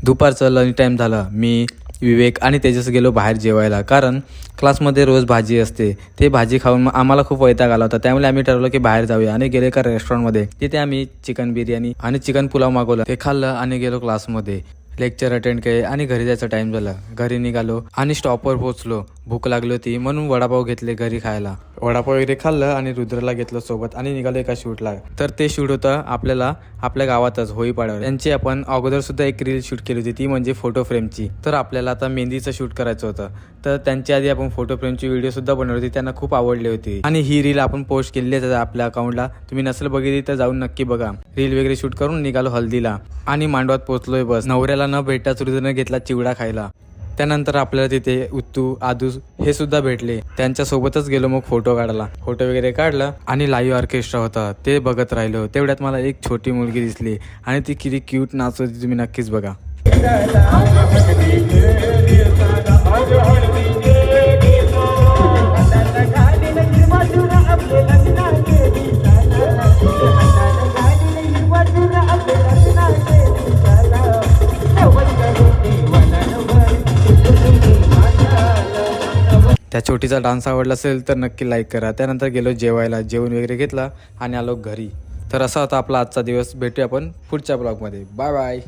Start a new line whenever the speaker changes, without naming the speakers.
दुपारचं lunch time झाला. मी, विवेक आणि तेजस गेलो बाहेर जेवायला, कारण क्लासमध्ये रोज भाजी असते. ते भाजी खाऊन आम्हाला खूप वैताग आला होता. त्यामुळे आम्ही ठरवलं की बाहेर जाऊया आणि गेले एका रेस्टॉरंटमध्ये. तिथे आम्ही चिकन बिर्याणी आणि चिकन पुलाव मागवला. ते खाल्लं आणि गेलो क्लासमध्ये. लेक्चर अटेंड केले आणि घरी जायचा टाइम झाला. घरी निघालो आणि स्टॉपवर पोहोचलो. भूक लागली होती म्हणून वडापाव घेतले घरी खायला. वडापाव वगैरे खाल्लं आणि रुद्रला घेतलं सोबत आणि निघालो एका शूटला. तर ते शूट होतं आपल्या गावातच होळीपाड्यावर. त्यांची आपण अगोदर सुद्धा एक रील शूट केली होती, ती म्हणजे फोटो फ्रेमची. तर आपल्याला आता मेहंदीचं शूट करायचं होतं. तर त्यांच्या आधी आपण फोटो फ्रेमची व्हिडिओ सुद्धा बनवली होती. त्यांना खूप आवडली होती आणि ही रील आपण पोस्ट केलेली आहे आपल्या अकाउंटला. तुम्ही नसेल बघितली तर जाऊन नक्की बघा. रील वगैरे शूट करून निघालो हल्दीला आणि मांडवात पोहोचलोय. बस नवऱ्याला न भेटताच रुद्रने घेतला चिवडा खायला. त्यानंतर आपल्याला तिथे उत्तू, आदूस हे सुद्धा भेटले. त्यांच्या सोबतच गेलो मग फोटो काढायला. फोटो वगैरे काढला आणि लाईव्ह ऑर्केस्ट्रा होता ते बघत राहिलो. तेवढ्यात मला एक छोटी मुलगी दिसली आणि ती किती क्यूट नाचत होती, तुम्ही नक्कीच बघा. त्या छोटीचा डान्स आवडला असेल तर नक्की लाईक करा. त्यानंतर गेलो जेवायला. जेवण वगैरे घेतला आणि आलो घरी. तर असा होता आपला आजचा दिवस. भेटूया आपण पुढच्या ब्लॉगमध्ये. Bye bye.